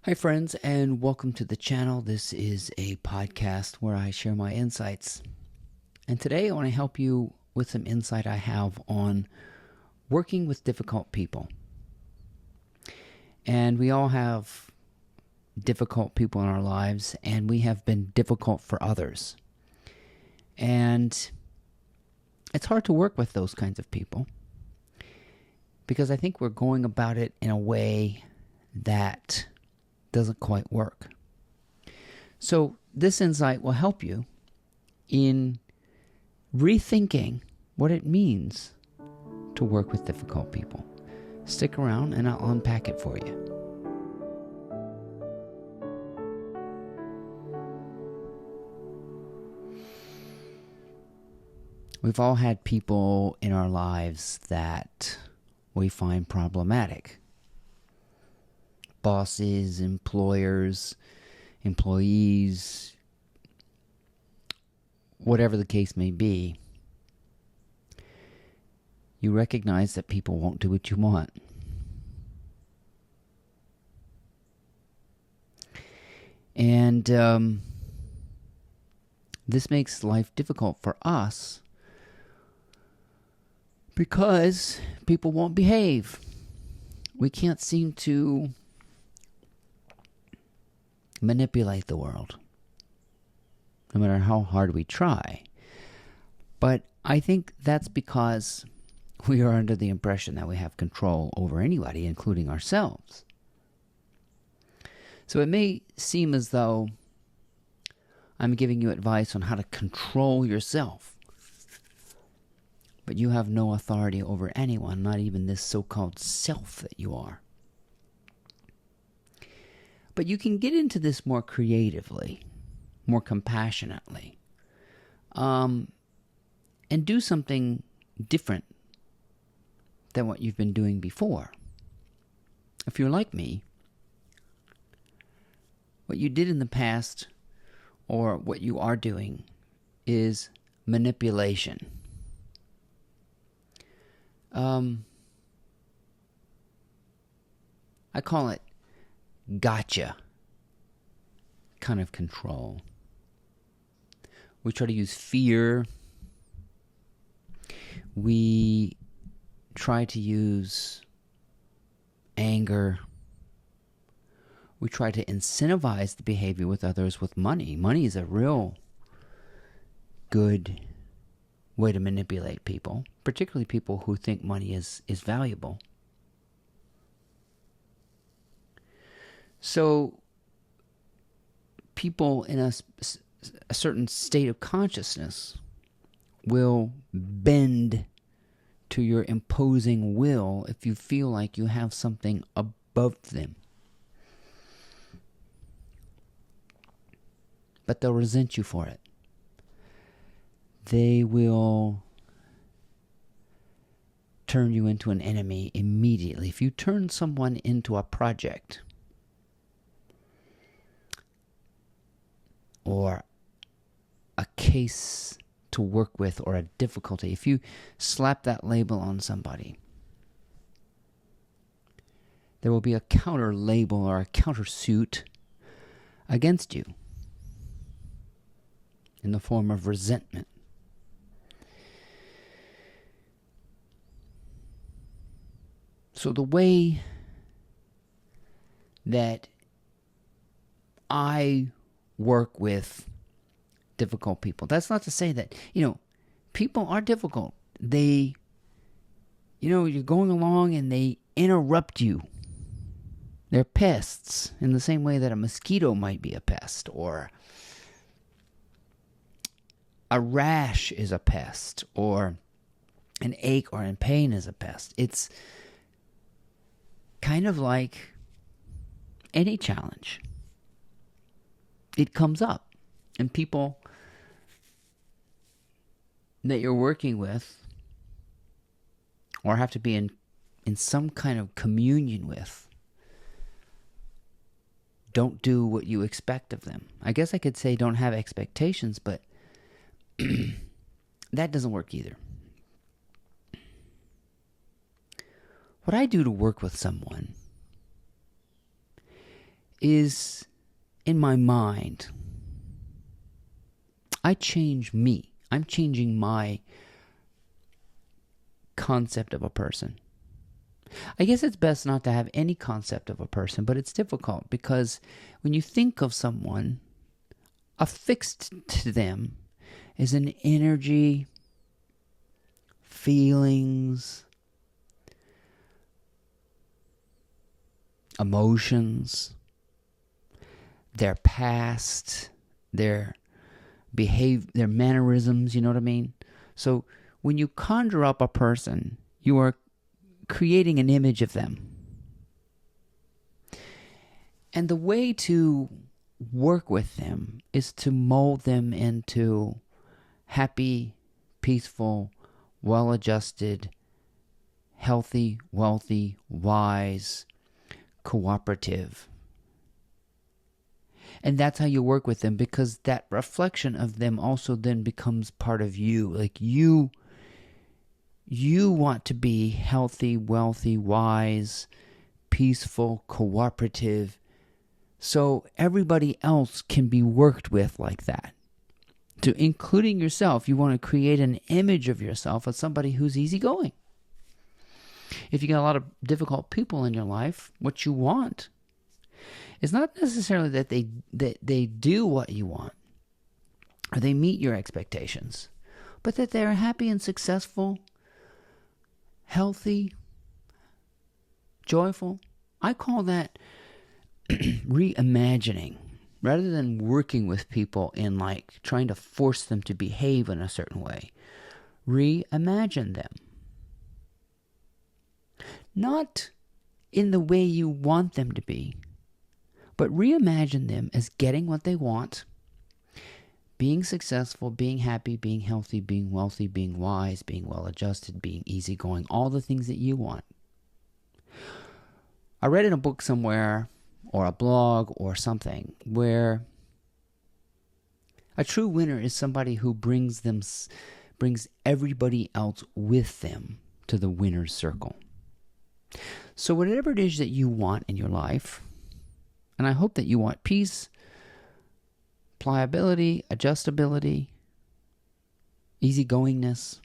Hi, friends, and welcome to the channel. This is a podcast where I share my insights. And today I want to help you with some insight I have on working with difficult people. And we all have difficult people in our lives, and we have been difficult for others. And it's hard to work with those kinds of people because I think we're going about it in a way that doesn't quite work. So this insight will help you in rethinking what it means to work with difficult people. Stick around and I'll unpack it for you. We've all had people in our lives that we find problematic. Bosses, employers, employees, whatever the case may be, you recognize that people won't do what you want. And this makes life difficult for us because people won't behave. We can't seem to manipulate the world, no matter how hard we try. But I think that's because we are under the impression that we have control over anybody, including ourselves. So it may seem as though I'm giving you advice on how to control yourself, but you have no authority over anyone, not even this so-called self that you are. But you can get into this more creatively, more compassionately, and do something different than what you've been doing before. If you're like me, what you did in the past or what you are doing is manipulation. I call it gotcha kind of control. We try to use fear. We try to use anger. We try to incentivize the behavior with others with money. Money is a real good way to manipulate people, particularly people who think money is valuable. So people in a certain state of consciousness will bend to your imposing will if you feel like you have something above them. But they'll resent you for it. They will turn you into an enemy immediately. If you turn someone into a project or a case to work with or a difficulty, if you slap that label on somebody, there will be a counter label or a countersuit against you in the form of resentment. So the way that I work with difficult people, that's not to say that, people are difficult. They, you're going along and they interrupt you. They're pests in the same way that a mosquito might be a pest, or a rash is a pest, or an ache or in pain is a pest. It's kind of like any challenge. It comes up, and people that you're working with or have to be in some kind of communion with don't do what you expect of them. I guess I could say don't have expectations, but that doesn't work either. What I do to work with someone is in my mind. I change me. I'm changing my concept of a person. I guess it's best not to have any concept of a person, but it's difficult because when you think of someone, affixed to them is an energy, feelings, emotions, their past, their their mannerisms, you know what I mean? So when you conjure up a person, you are creating an image of them. And the way to work with them is to mold them into happy, peaceful, well-adjusted, healthy, wealthy, wise, cooperative. And that's how you work with them, because that reflection of them also then becomes part of you. Like you want to be healthy, wealthy, wise, peaceful, cooperative, so everybody else can be worked with like that. To including yourself, you want to create an image of yourself as somebody who's easygoing. If you got a lot of difficult people in your life, what you want is not necessarily that they do what you want or they meet your expectations, but that they're happy and successful, healthy, joyful. I call that reimagining. Rather than working with people in like trying to force them to behave in a certain way, reimagine them. Not in the way you want them to be, but reimagine them as getting what they want, being successful, being happy, being healthy, being wealthy, being wise, being well-adjusted, being easygoing, all the things that you want. I read in a book somewhere, or a blog or something, where a true winner is somebody who brings everybody else with them to the winner's circle. So whatever it is that you want in your life, and I hope that you want peace, pliability, adjustability, easygoingness,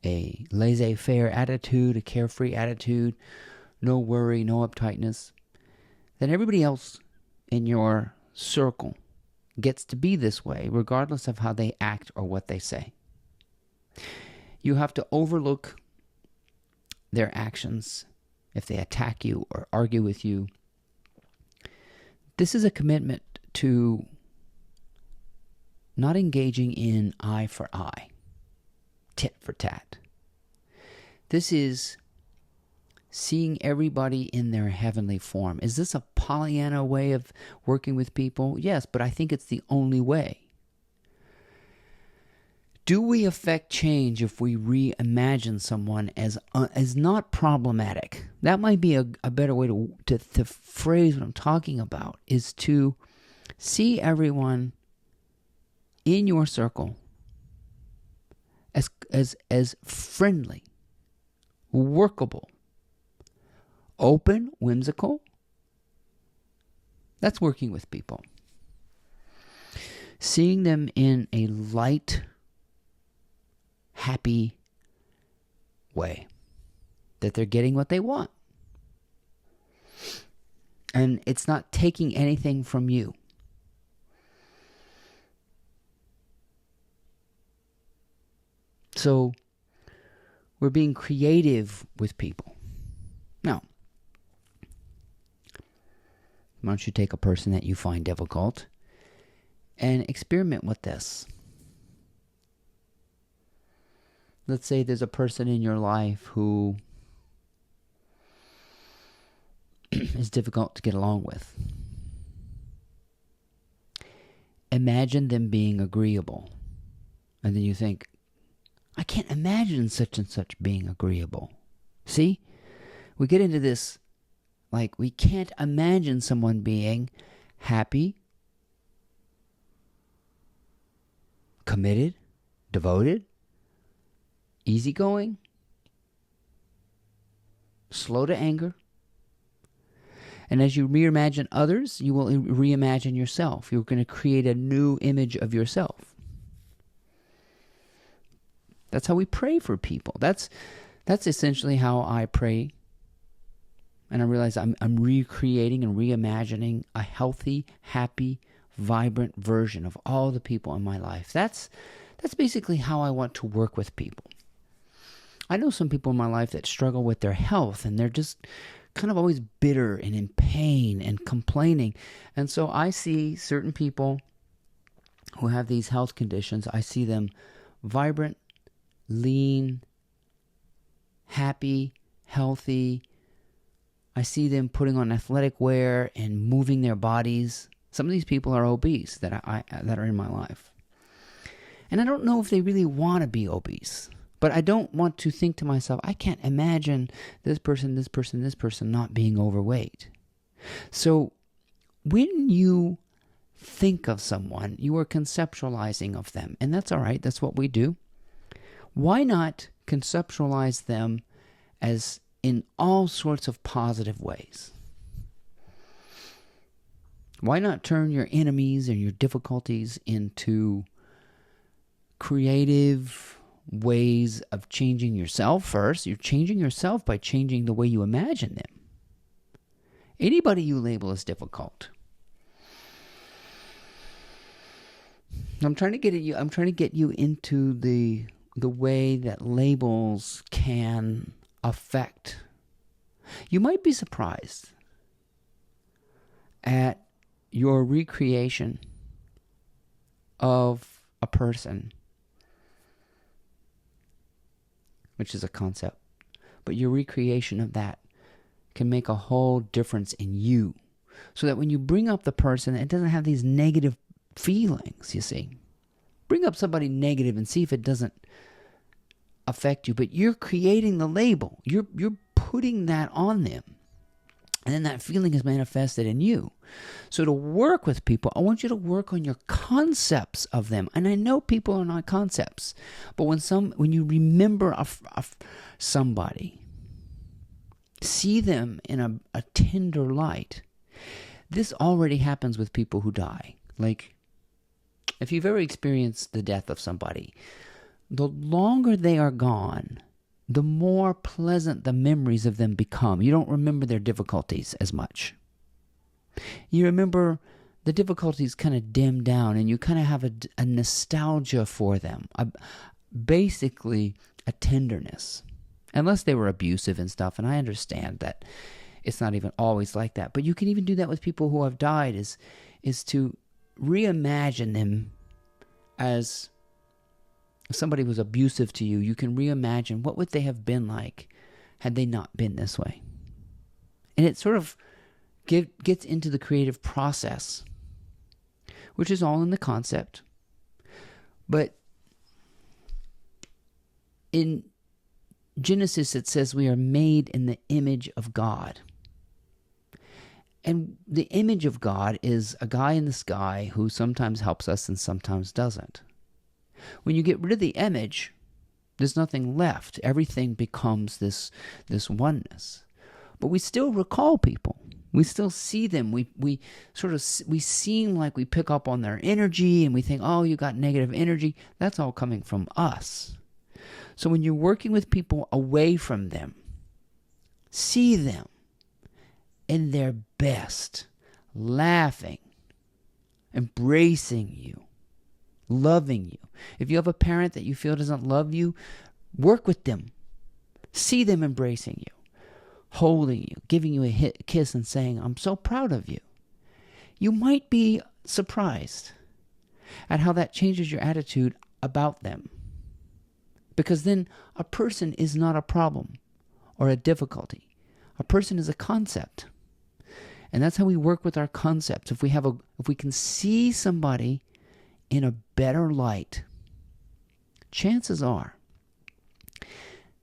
a laissez-faire attitude, a carefree attitude, no worry, no uptightness, then everybody else in your circle gets to be this way, regardless of how they act or what they say. You have to overlook their actions if they attack you or argue with you. This is a commitment to not engaging in eye for eye, tit for tat. This is seeing everybody in their heavenly form. Is this a Pollyanna way of working with people? Yes, but I think it's the only way. Do we affect change if we reimagine someone as not problematic? That might be a better way to phrase what I'm talking about, is to see everyone in your circle as friendly, workable, open, whimsical. That's working with people. Seeing them in a light, happy way, that they're getting what they want. And it's not taking anything from you. So we're being creative with people. Now, why don't you take a person that you find difficult and experiment with this? Let's say there's a person in your life who is difficult to get along with. Imagine them being agreeable. And then you think, I can't imagine such and such being agreeable. See? We get into this, like, we can't imagine someone being happy, committed, devoted, easygoing, slow to anger. And as you reimagine others, you will reimagine yourself. You're going to create a new image of yourself. That's how we pray for people. That's essentially how I pray. And I realize I'm recreating and reimagining a healthy, happy, vibrant version of all the people in my life. That's basically how I want to work with people. I know some people in my life that struggle with their health, and they're just kind of always bitter and in pain and complaining. And so I see certain people who have these health conditions. I see them vibrant, lean, happy, healthy. I see them putting on athletic wear and moving their bodies. Some of these people are obese that are in my life. And I don't know if they really want to be obese. But I don't want to think to myself, I can't imagine this person not being overweight. So when you think of someone, you are conceptualizing of them. And that's all right. That's what we do. Why not conceptualize them as in all sorts of positive ways? Why not turn your enemies and your difficulties into creative ways of changing yourself first? You're changing yourself by changing the way you imagine them. Anybody you label as difficult. I'm trying to get you into the way that labels can affect. You might be surprised at your recreation of a person, which is a concept, but your recreation of that can make a whole difference in you. So that when you bring up the person, it doesn't have these negative feelings, you see. Bring up somebody negative and see if it doesn't affect you, but you're creating the label. You're putting that on them. And then that feeling is manifested in you. So to work with people, I want you to work on your concepts of them. And I know people are not concepts, but when you remember somebody, see them in a tender light. This already happens with people who die. Like, if you've ever experienced the death of somebody, the longer they are gone, the more pleasant the memories of them become. You don't remember their difficulties as much. You remember the difficulties kind of dim down, and you kind of have a nostalgia for them. Basically, a tenderness. Unless they were abusive and stuff, and I understand that it's not even always like that. But you can even do that with people who have died, is to reimagine them as... If somebody was abusive to you, you can reimagine what would they have been like had they not been this way. And it sort of gets into the creative process, which is all in the concept. But in Genesis, it says we are made in the image of God. And the image of God is a guy in the sky who sometimes helps us and sometimes doesn't. When you get rid of the image, there's nothing left. Everything becomes this oneness. But we still recall people. We still see them. We seem like we pick up on their energy, and we think, oh, you got negative energy. That's all coming from us. So when you're working with people away from them, see them in their best, laughing, embracing you, loving you. If you have a parent that you feel doesn't love you, work with them. See them embracing you, holding you, giving you a kiss and saying, I'm so proud of you. You might be surprised at how that changes your attitude about them. Because then a person is not a problem or a difficulty. A person is a concept. And that's how we work with our concepts. If we can see somebody in a better light, chances are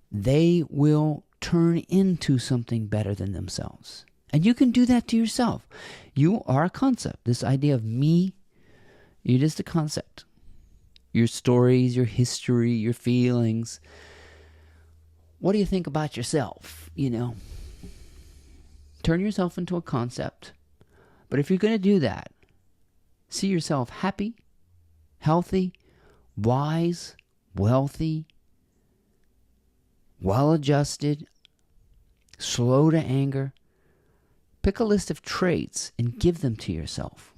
they will turn into something better than themselves. And you can do that to yourself. You are a concept. This idea of me, you're just a concept. Your stories, your history, your feelings. What do you think about yourself, Turn yourself into a concept. But if you're going to do that, see yourself happy, healthy, wise, wealthy, well-adjusted, slow to anger. Pick a list of traits and give them to yourself.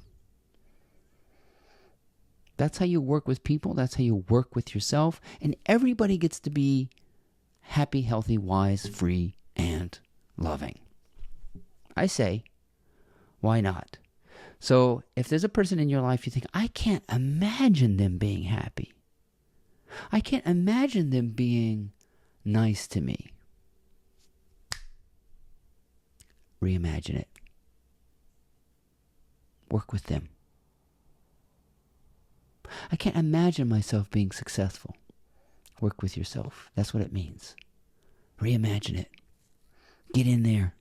That's how you work with people. That's how you work with yourself. And everybody gets to be happy, healthy, wise, free, and loving. I say, why not? So if there's a person in your life you think, I can't imagine them being happy. I can't imagine them being nice to me. Reimagine it. Work with them. I can't imagine myself being successful. Work with yourself. That's what it means. Reimagine it. Get in there.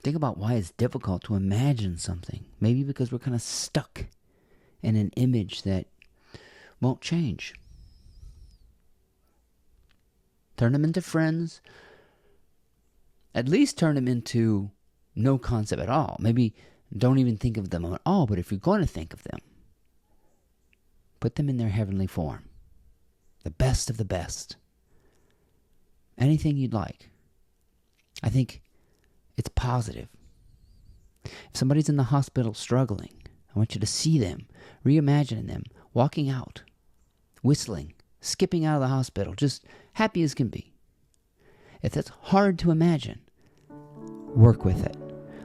Think about why it's difficult to imagine something. Maybe because we're kind of stuck in an image that won't change. Turn them into friends. At least turn them into no concept at all. Maybe don't even think of them at all, but if you're going to think of them, put them in their heavenly form. The best of the best. Anything you'd like. I think it's positive. If somebody's in the hospital struggling, I want you to see them, reimagine them, walking out, whistling, skipping out of the hospital, just happy as can be. If that's hard to imagine, work with it.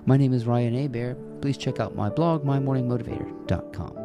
My name is Ryan Hebert. Please check out my blog, mymorningmotivator.com.